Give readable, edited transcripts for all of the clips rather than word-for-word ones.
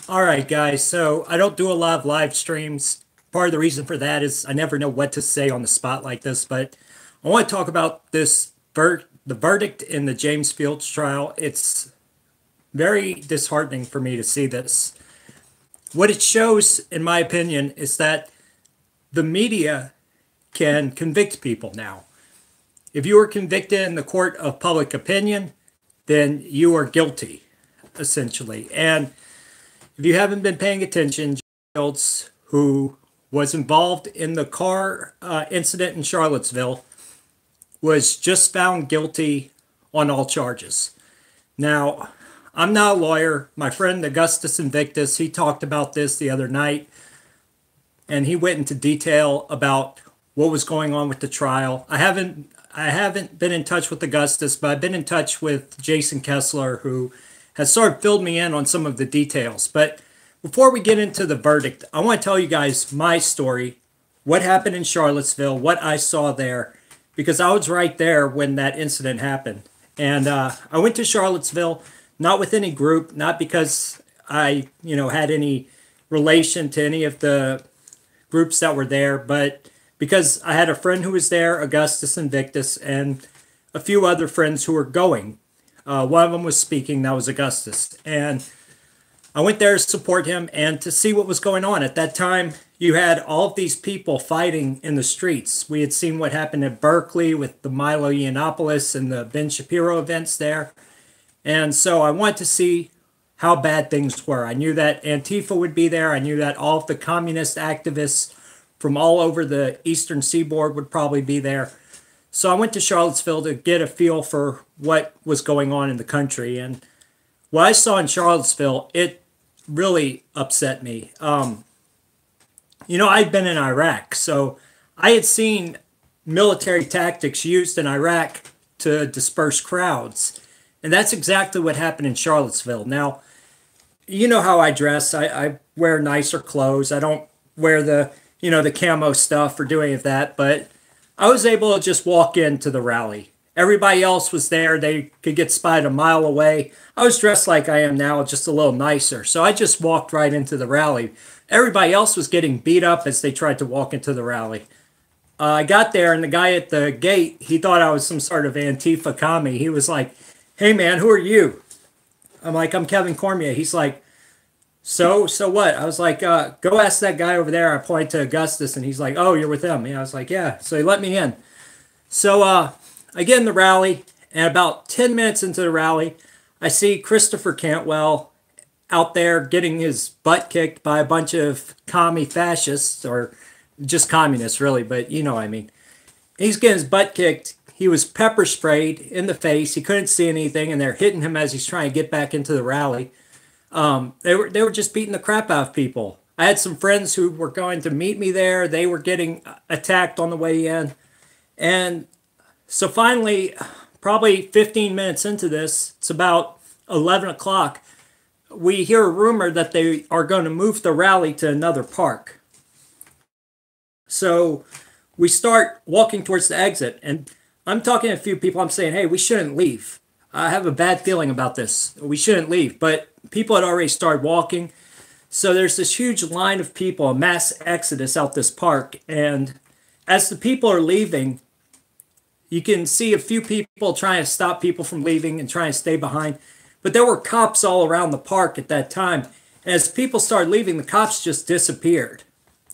All right, guys. So I don't do a lot of live streams. Part of the reason for that is I never know what to say on the spot like this, but I want to talk about the verdict in the James Fields trial. It's very disheartening for me to see this. What it shows, in my opinion, is that the media can convict people now. If you were convicted in the court of public opinion, then you are guilty, essentially. And if you haven't been paying attention, Fields, who was involved in the car incident in Charlottesville, was just found guilty on all charges. Now, I'm not a lawyer. My friend Augustus Invictus, he talked about this the other night, and he went into detail about what was going on with the trial. I haven't been in touch with Augustus, but I've been in touch with Jason Kessler, who has sort of filled me in on some of the details. But before we get into the verdict, I want to tell you guys my story, what happened in Charlottesville, what I saw there, because I was right there when that incident happened. And I went to Charlottesville, not with any group, not because I had any relation to any of the groups that were there, but because I had a friend who was there, Augustus Invictus, and a few other friends who were going. One of them was speaking, that was Augustus. And I went there to support him and to see what was going on. At that time, you had all of these people fighting in the streets. We had seen what happened at Berkeley with the Milo Yiannopoulos and the Ben Shapiro events there. And so I wanted to see how bad things were. I knew that Antifa would be there. I knew that all of the communist activists from all over the Eastern Seaboard would probably be there. So I went to Charlottesville to get a feel for what was going on in the country. And what I saw in Charlottesville, it really upset me. I'd been in Iraq, so I had seen military tactics used in Iraq to disperse crowds. And that's exactly what happened in Charlottesville. Now, you know how I dress. I wear nicer clothes. I don't wear the camo stuff or do any of that, but I was able to just walk into the rally. Everybody else was there. They could get spotted a mile away. I was dressed like I am now, just a little nicer. So I just walked right into the rally. Everybody else was getting beat up as they tried to walk into the rally. I got there, and the guy at the gate, he thought I was some sort of Antifa commie. He was like, "Hey, man, who are you?" I'm like, "I'm Kevin Cormier." He's like, so what? I was like, go ask that guy over there. I point to Augustus, and he's like, "Oh, you're with him." Yeah, I was like, "Yeah." So he let me in. So I get in the rally, and about 10 minutes into the rally, I see Christopher Cantwell out there getting his butt kicked by a bunch of commie fascists, or just communists, really, but you know what I mean. He's getting his butt kicked. He was pepper sprayed in the face. He couldn't see anything, and they're hitting him as he's trying to get back into the rally. They were just beating the crap out of people. I had some friends who were going to meet me there. They were getting attacked on the way in. And so finally, probably 15 minutes into this, it's about 11 o'clock, we hear a rumor that they are going to move the rally to another park. So we start walking towards the exit, and I'm talking to a few people. I'm saying, "Hey, we shouldn't leave. I have a bad feeling about this. We shouldn't leave." But people had already started walking. So there's this huge line of people, a mass exodus out this park. And as the people are leaving, you can see a few people trying to stop people from leaving and trying to stay behind. But there were cops all around the park at that time. And as people started leaving, the cops just disappeared.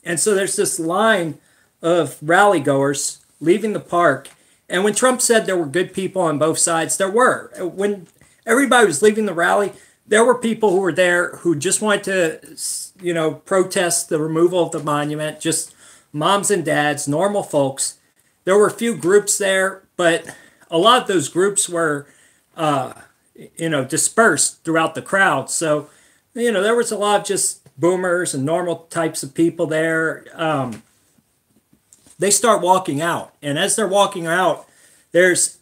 And so there's this line of rally goers leaving the park. And when Trump said there were good people on both sides, there were. When everybody was leaving the rally, there were people who were there who just wanted to, protest the removal of the monument, just moms and dads, normal folks. There were a few groups there, but a lot of those groups were, dispersed throughout the crowd. So, there was a lot of just boomers and normal types of people there. They start walking out. And as they're walking out, there's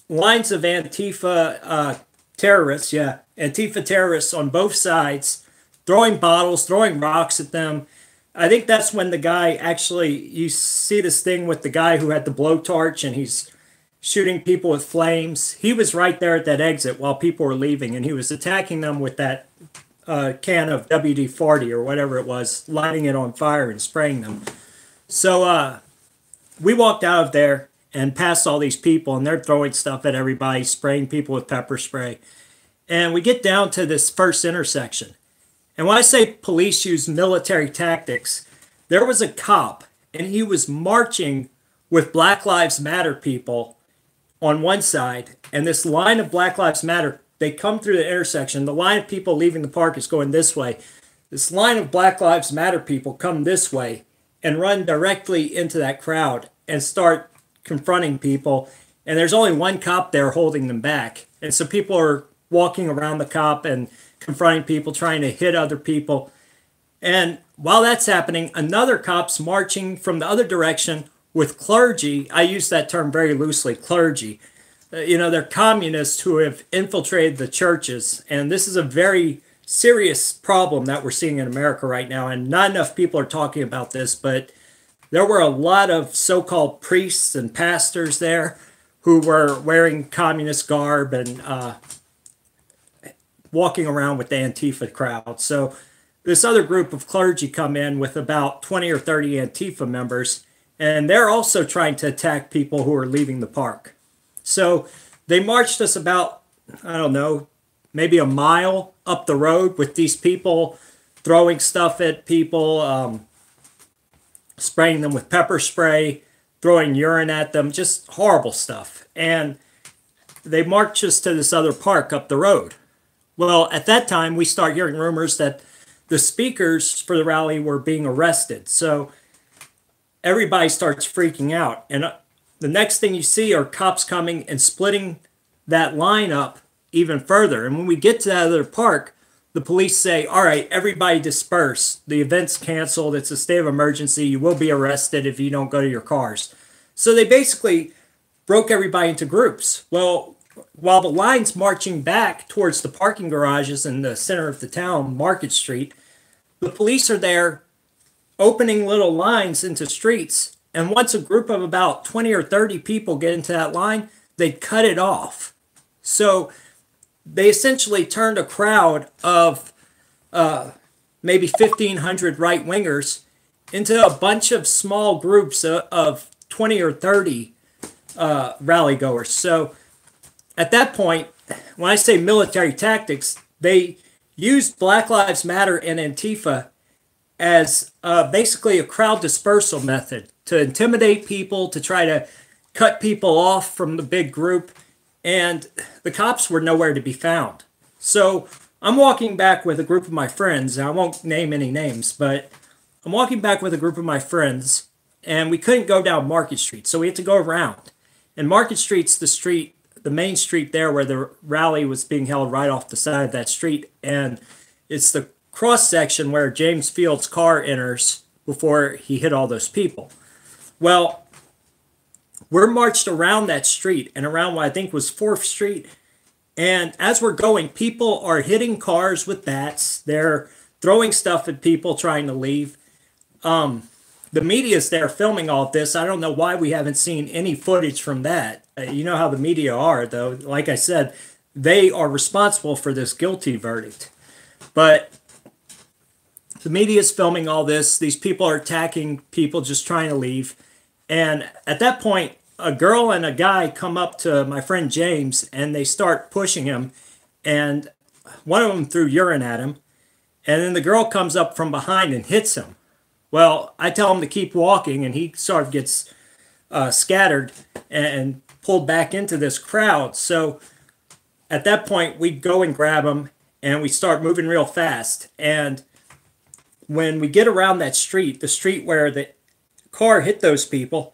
lines of Antifa terrorists, Antifa terrorists on both sides, throwing bottles, throwing rocks at them. I think that's when the guy you see this thing with the guy who had the blowtorch and he's shooting people with flames. He was right there at that exit while people were leaving, and he was attacking them with that a can of WD-40 or whatever it was, lighting it on fire and spraying them. So we walked out of there and passed all these people, and they're throwing stuff at everybody, spraying people with pepper spray. And we get down to this first intersection. And when I say police use military tactics, there was a cop, and he was marching with Black Lives Matter people on one side, and this line of Black Lives Matter, they come through the intersection. The line of people leaving the park is going this way. This line of Black Lives Matter people come this way and run directly into that crowd and start confronting people. And there's only one cop there holding them back. And so people are walking around the cop and confronting people, trying to hit other people. And while that's happening, another cop's marching from the other direction with clergy. I use that term very loosely, clergy. They're communists who have infiltrated the churches. And this is a very serious problem that we're seeing in America right now. And not enough people are talking about this, but there were a lot of so-called priests and pastors there who were wearing communist garb and walking around with the Antifa crowd. So this other group of clergy come in with about 20 or 30 Antifa members, and they're also trying to attack people who are leaving the park. So they marched us about, I don't know, maybe a mile up the road with these people throwing stuff at people, spraying them with pepper spray, throwing urine at them, just horrible stuff. And they marched us to this other park up the road. Well, at that time, we start hearing rumors that the speakers for the rally were being arrested. So everybody starts freaking out. And the next thing you see are cops coming and splitting that line up even further. And when we get to that other park, the police say, all right, everybody disperse. The event's canceled. It's a state of emergency. You will be arrested if you don't go to your cars. So they basically broke everybody into groups. Well, while the line's marching back towards the parking garages in the center of the town, Market Street, the police are there opening little lines into streets. And once a group of about 20 or 30 people get into that line, they cut it off. So they essentially turned a crowd of maybe 1,500 right-wingers into a bunch of small groups of 20 or 30 rally goers. So at that point, when I say military tactics, they used Black Lives Matter and Antifa as basically a crowd dispersal method to intimidate people, to try to cut people off from the big group. And the cops were nowhere to be found. So I'm walking back with a group of my friends. I won't name any names, but I'm walking back with a group of my friends, and we couldn't go down Market Street, so we had to go around. And Market Street's the main street there where the rally was being held, right off the side of that street. And it's the cross section where James Field's car enters before he hit all those people. Well, we're marched around that street and around what I think was 4th Street. And as we're going, people are hitting cars with bats. They're throwing stuff at people trying to leave. The media's there filming all of this. I don't know why we haven't seen any footage from that. You know how the media are, though. Like I said, they are responsible for this guilty verdict. But the media's filming all this. These people are attacking people just trying to leave. And at that point, a girl and a guy come up to my friend James, and they start pushing him. And one of them threw urine at him. And then the girl comes up from behind and hits him. Well, I tell him to keep walking, and he sort of gets scattered and pulled back into this crowd. So at that point, we go and grab him, and we start moving real fast. And when we get around that street, the street where the car hit those people,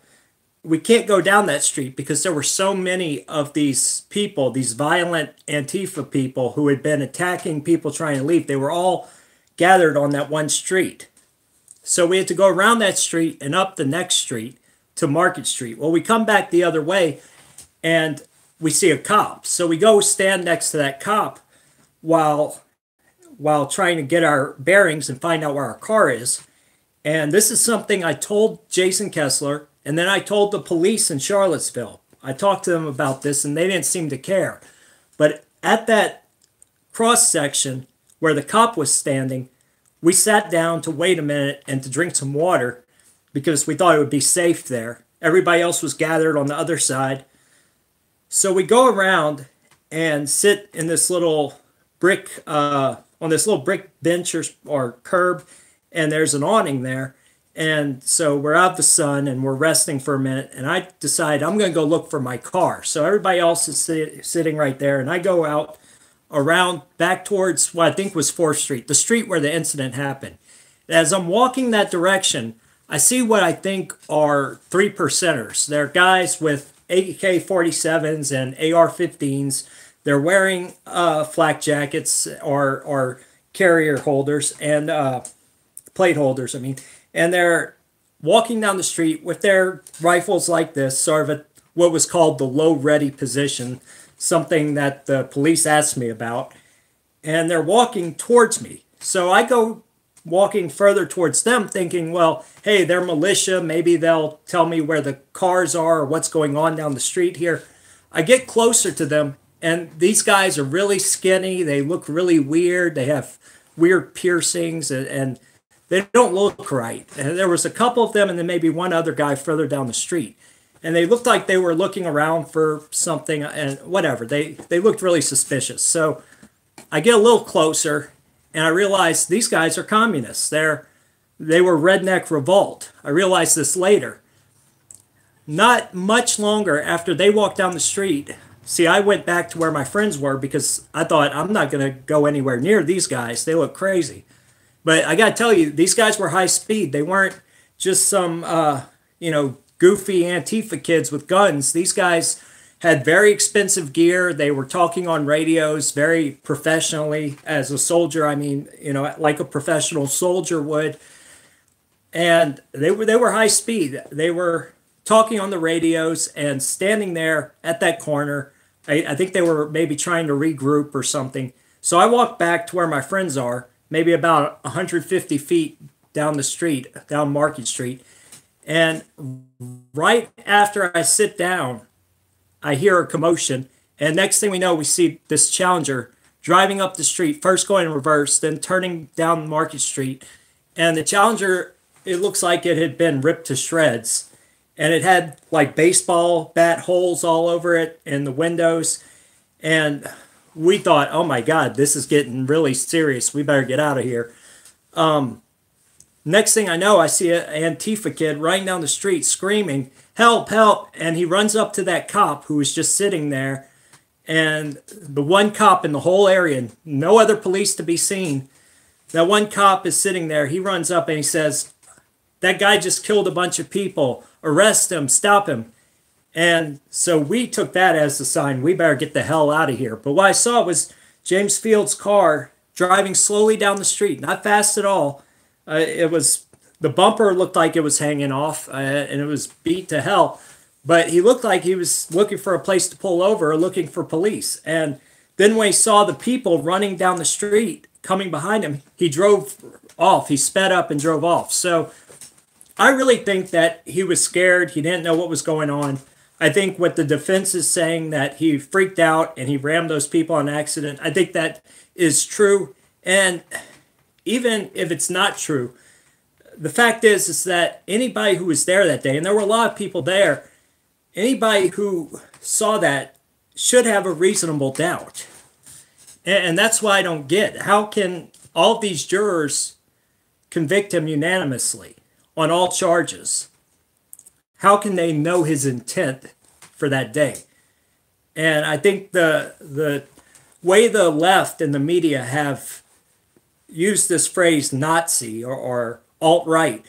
we can't go down that street because there were so many of these people, these violent Antifa people who had been attacking people trying to leave. They were all gathered on that one street. So we had to go around that street and up the next street to Market Street. Well, we come back the other way and we see a cop. So we go stand next to that cop while trying to get our bearings and find out where our car is. And this is something I told Jason Kessler, and then I told the police in Charlottesville. I talked to them about this, and they didn't seem to care. But at that cross section, where the cop was standing, we sat down to wait a minute and to drink some water because we thought it would be safe there. Everybody else was gathered on the other side. So we go around and sit in this little brick, on this little brick bench or curb, and there's an awning there. And so we're out of the sun and we're resting for a minute. And I decide I'm going to go look for my car. So everybody else is sitting right there. And I go out around back towards what I think was 4th Street, the street where the incident happened. As I'm walking that direction, I see what I think are 3 percenters. They're guys with AK-47s and AR-15s. They're wearing flak jackets or carrier holders and plate holders, I mean. And they're walking down the street with their rifles like this, sort of what was called the low ready position, something that the police asked me about. And they're walking towards me. So I go walking further towards them thinking, well, hey, they're militia. Maybe they'll tell me where the cars are or what's going on down the street here. I get closer to them, and these guys are really skinny. They look really weird. They have weird piercings, and they don't look right. And there was a couple of them and then maybe one other guy further down the street. And they looked like they were looking around for something and whatever. They looked really suspicious. So I get a little closer and I realize these guys are communists. They were Redneck Revolt. I realized this later. Not much longer after they walked down the street. See, I went back to where my friends were because I thought I'm not going to go anywhere near these guys. They look crazy. But I got to tell you, these guys were high speed. They weren't just some, goofy Antifa kids with guns. These guys had very expensive gear. They were talking on radios very professionally as a soldier. I mean, like a professional soldier would. And they were high speed. They were talking on the radios and standing there at that corner. I think they were maybe trying to regroup or something. So I walked back to where my friends are, maybe about 150 feet down the street, down Market Street. And right after I sit down, I hear a commotion. And next thing we know, we see this Challenger driving up the street, first going in reverse, then turning down Market Street. And the Challenger, it looks like it had been ripped to shreds. And it had like baseball bat holes all over it in the windows. And we thought, oh my God, this is getting really serious. We better get out of here. Next thing I know, I see an Antifa kid running down the street screaming, help, help. And he runs up to that cop who was just sitting there. And the one cop in the whole area, no other police to be seen. That one cop is sitting there. He runs up and he says, that guy just killed a bunch of people. Arrest him, stop him. And so we took that as a sign, we better get the hell out of here. But what I saw was James Fields' car driving slowly down the street, not fast at all. The bumper looked like it was hanging off, and it was beat to hell. But he looked like he was looking for a place to pull over or looking for police. And then when he saw the people running down the street coming behind him, he drove off. He sped up and drove off. So I really think that he was scared. He didn't know what was going on. I think what the defense is saying that he freaked out and he rammed those people on accident, I think that is true. And even if it's not true, the fact is that anybody who was there that day, and there were a lot of people there, anybody who saw that should have a reasonable doubt. And that's why I don't get, how can all of these jurors convict him unanimously on all charges? How can they know his intent for that day? And I think the way the left and the media have used this phrase Nazi or alt-right,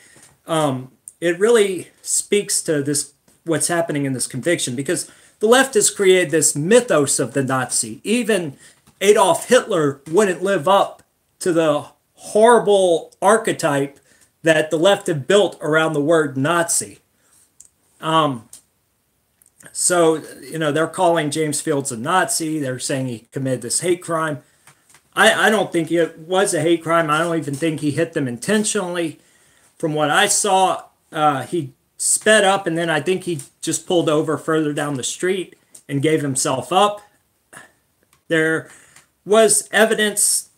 it really speaks to this what's happening in this conviction, because the left has created this mythos of the Nazi. Even Adolf Hitler wouldn't live up to the horrible archetype that the left have built around the word Nazi. So, they're calling James Fields a Nazi. They're saying he committed this hate crime. I don't think it was a hate crime. I don't even think he hit them intentionally. From what I saw, he sped up, and then I think he just pulled over further down the street and gave himself up. There was evidence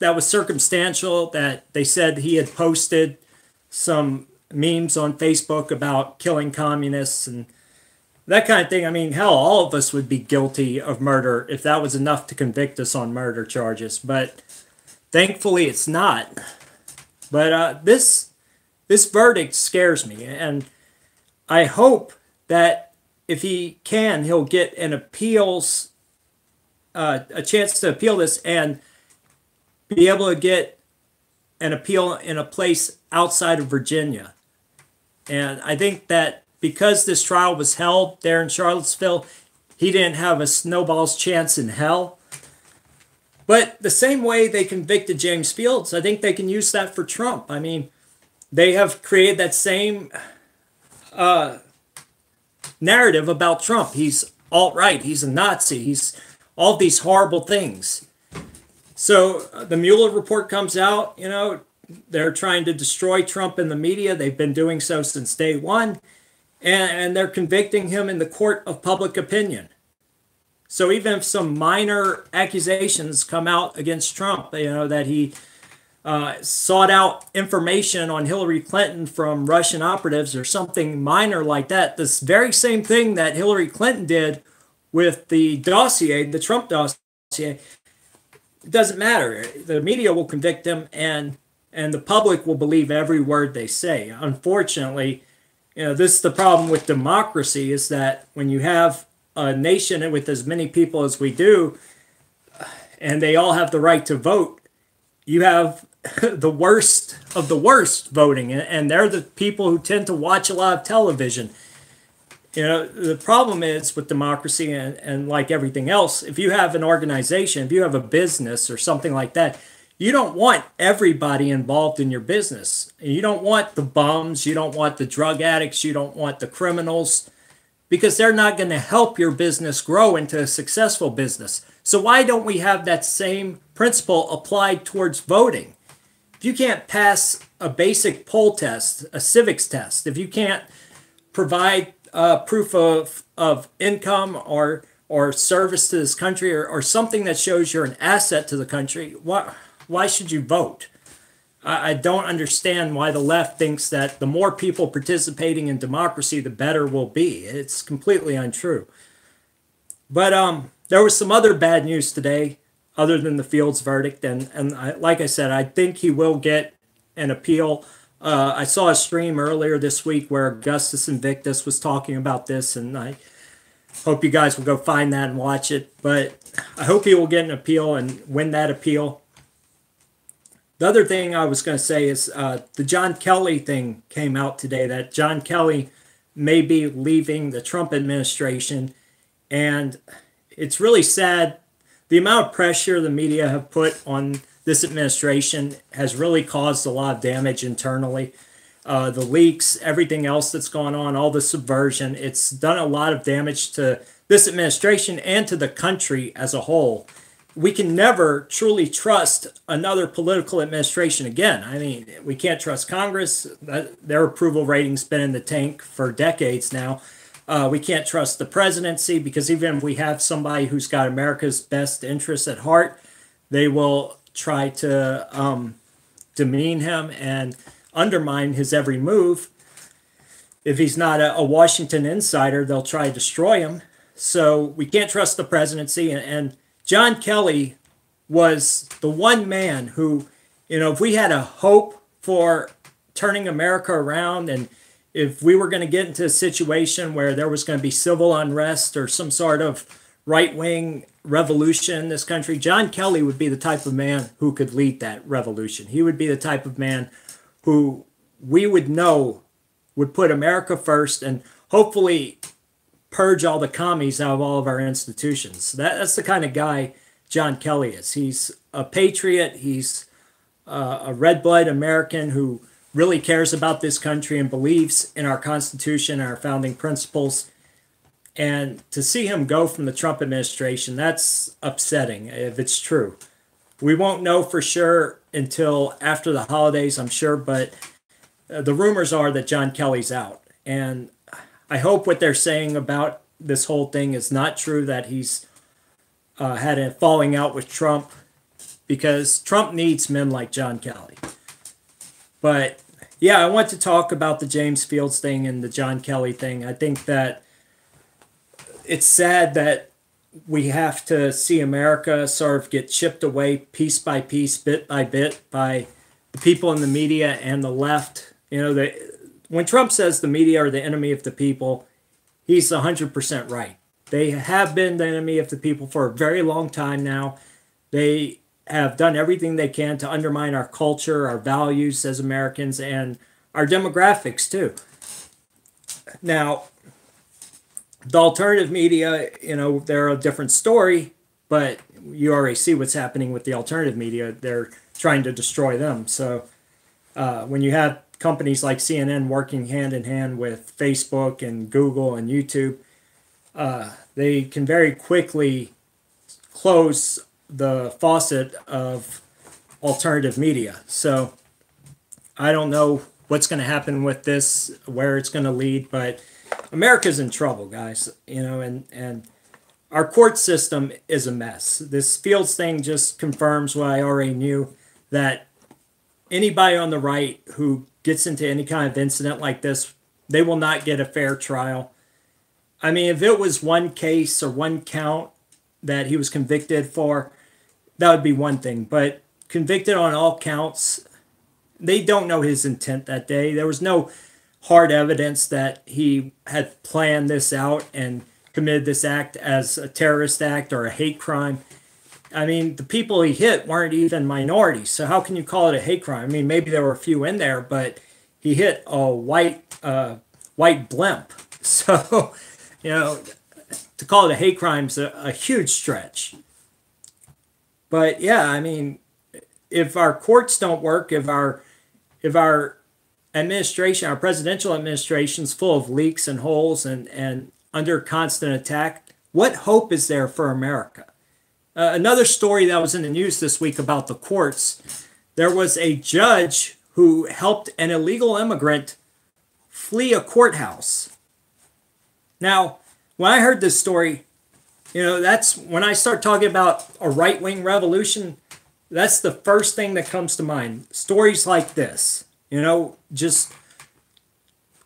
that was circumstantial, that they said he had posted some memes on Facebook about killing communists and that kind of thing. I mean, hell, all of us would be guilty of murder if that was enough to convict us on murder charges. But thankfully, it's not. But this verdict scares me, and I hope that if he can, he'll get an appeals, a chance to appeal this and be able to get an appeal in a place outside of Virginia. And I think that because this trial was held there in Charlottesville, he didn't have a snowball's chance in hell. But the same way they convicted James Fields, I think they can use that for Trump. I mean, they have created that same narrative about Trump. He's alt-right, he's a Nazi, he's all these horrible things. So the Mueller report comes out, you know, they're trying to destroy Trump in the media. They've been doing so since day one. And they're convicting him in the court of public opinion. So even if some minor accusations come out against Trump, you know, that he sought out information on Hillary Clinton from Russian operatives or something minor like that, this very same thing that Hillary Clinton did with the dossier, the Trump dossier, it doesn't matter. The media will convict him, and the public will believe every word they say. Unfortunately, you know, this is the problem with democracy, is that when you have a nation with as many people as we do, and they all have the right to vote, you have the worst of the worst voting, and they're the people who tend to watch a lot of television. You know, the problem is with democracy, and like everything else, if you have an organization, if you have a business or something like that, you don't want everybody involved in your business. You don't want the bums, you don't want the drug addicts, you don't want the criminals, because they're not going to help your business grow into a successful business. So why don't we have that same principle applied towards voting? If you can't pass a basic poll test, a civics test, if you can't provide proof of income or service to this country, or something that shows you're an asset to the country, why should you vote? I don't understand why the left thinks that the more people participating in democracy, the better we'll be. It's completely untrue. But there was some other bad news today, other than the Fields verdict, and like I said, I think he will get an appeal. I saw a stream earlier this week where Augustus Invictus was talking about this, and I hope you guys will go find that and watch it. But I hope he will get an appeal and win that appeal. The other thing I was going to say is the John Kelly thing came out today, that John Kelly may be leaving the Trump administration. And it's really sad. The amount of pressure the media have put on this administration has really caused a lot of damage internally. The leaks, everything else that's gone on, all the subversion, it's done a lot of damage to this administration and to the country as a whole. We can never truly trust another political administration again. I mean, we can't trust Congress. Their approval rating's been in the tank for decades now. We can't trust the presidency, because even if we have somebody who's got America's best interests at heart, they will try to demean him and undermine his every move. If he's not a Washington insider, they'll try to destroy him. So we can't trust the presidency. And John Kelly was the one man who, you know, if we had a hope for turning America around, and if we were going to get into a situation where there was going to be civil unrest or some sort of right-wing revolution in this country, John Kelly would be the type of man who could lead that revolution. He would be the type of man who we would know would put America first and hopefully purge all the commies out of all of our institutions. That's the kind of guy John Kelly is. He's a patriot. He's a red-blooded American who really cares about this country and believes in our Constitution and our founding principles. And to see him go from the Trump administration, that's upsetting if it's true. We won't know for sure until after the holidays, I'm sure, but the rumors are that John Kelly's out. And I hope what they're saying about this whole thing is not true, that he's had a falling out with Trump, because Trump needs men like John Kelly. But yeah, I want to talk about the James Fields thing and the John Kelly thing. I think that it's sad that we have to see America sort of get chipped away piece by piece, bit by bit, by the people in the media and the left. You know, when Trump says the media are the enemy of the people, he's 100% right. They have been the enemy of the people for a very long time now. They have done everything they can to undermine our culture, our values as Americans, and our demographics too. Now, the alternative media, you know, they're a different story, but you already see what's happening with the alternative media. They're trying to destroy them. So when you have companies like CNN working hand in hand with Facebook and Google and YouTube, they can very quickly close the faucet of alternative media. So I don't know what's going to happen with this, where it's going to lead, but America's in trouble, guys. You know, and our court system is a mess. This Fields thing just confirms what I already knew, that anybody on the right who gets into any kind of incident like this, they will not get a fair trial. I mean, if it was one case or one count that he was convicted for, that would be one thing. But convicted on all counts, they don't know his intent that day. There was no hard evidence that he had planned this out and committed this act as a terrorist act or a hate crime. I mean, the people he hit weren't even minorities, so how can you call it a hate crime? I mean, maybe there were a few in there, but he hit a white blimp. So, you know, to call it a hate crime is a huge stretch. But yeah, I mean, if our courts don't work, if our administration, our presidential administration is full of leaks and holes and under constant attack, what hope is there for America? Another story that was in the news this week about the courts, there was a judge who helped an illegal immigrant flee a courthouse. Now, when I heard this story, you know, that's when I start talking about a right-wing revolution, that's the first thing that comes to mind. Stories like this, you know, just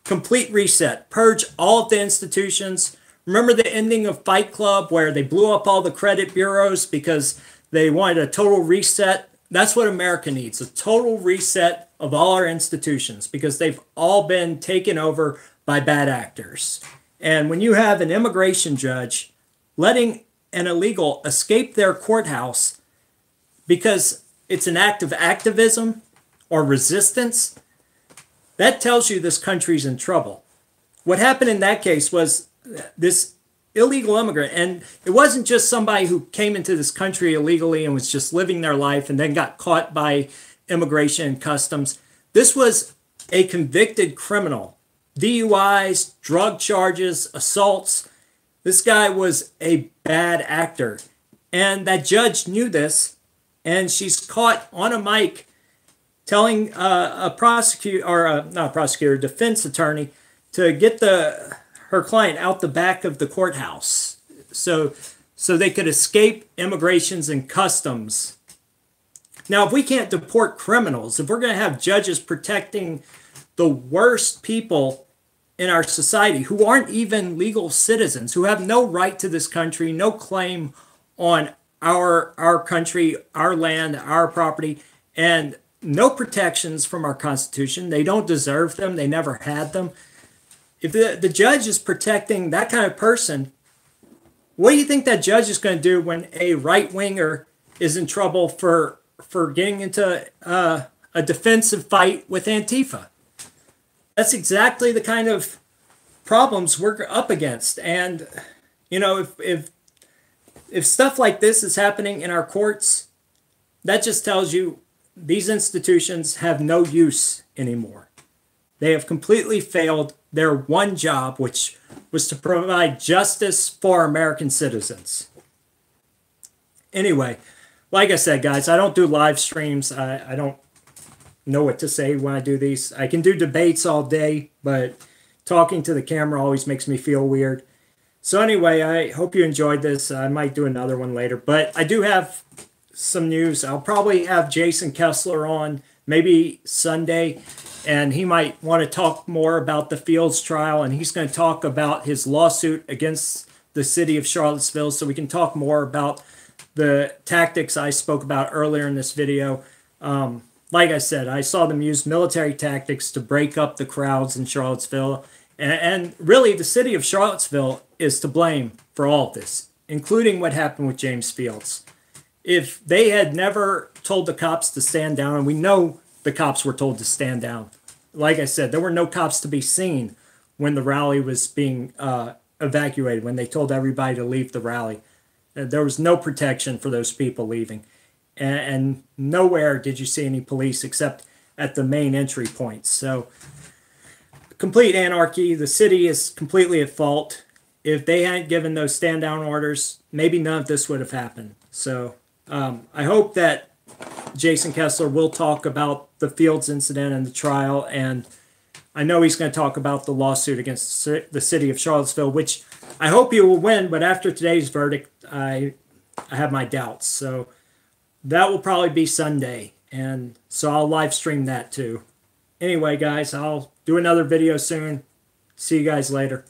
complete reset, purge all of the institutions. Remember the ending of Fight Club where they blew up all the credit bureaus because they wanted a total reset? That's what America needs, a total reset of all our institutions, because they've all been taken over by bad actors. And when you have an immigration judge letting an illegal escape their courthouse because it's an act of activism or resistance, that tells you this country's in trouble. What happened in that case was this illegal immigrant, and it wasn't just somebody who came into this country illegally and was just living their life and then got caught by immigration and customs. This was a convicted criminal. DUIs, drug charges, assaults. This guy was a bad actor. And that judge knew this, and she's caught on a mic telling a prosecutor, or not a prosecutor, defense attorney, to get her client out the back of the courthouse so they could escape immigrations and customs. Now, if we can't deport criminals, if we're going to have judges protecting the worst people in our society who aren't even legal citizens, who have no right to this country, no claim on our country, our land, our property, and no protections from our Constitution. They don't deserve them. They never had them. If the judge is protecting that kind of person, what do you think that judge is going to do when a right-winger is in trouble for getting into a defensive fight with Antifa? That's exactly the kind of problems we're up against. And, you know, if stuff like this is happening in our courts, that just tells you these institutions have no use anymore. They have completely failed their one job, which was to provide justice for American citizens. Anyway, like I said, guys, I don't do live streams. I don't know what to say when I do these. I can do debates all day, but talking to the camera always makes me feel weird. So anyway, I hope you enjoyed this. I might do another one later, but I do have some news. I'll probably have Jason Kessler on maybe Sunday, and he might want to talk more about the Fields trial, and he's going to talk about his lawsuit against the city of Charlottesville, so we can talk more about the tactics I spoke about earlier in this video. Like I said, I saw them use military tactics to break up the crowds in Charlottesville, and really the city of Charlottesville is to blame for all of this, including what happened with James Fields. If they had never told the cops to stand down, and we know the cops were told to stand down. Like I said, there were no cops to be seen when the rally was being evacuated, when they told everybody to leave the rally. There was no protection for those people leaving. And nowhere did you see any police except at the main entry points. So, complete anarchy. The city is completely at fault. If they hadn't given those stand-down orders, maybe none of this would have happened. So, I hope that Jason Kessler will talk about the Fields incident and the trial, and I know he's going to talk about the lawsuit against the city of Charlottesville, which I hope he will win, but after today's verdict, I have my doubts. So that will probably be Sunday, and so I'll live stream that too. Anyway, guys, I'll do another video soon. See you guys later.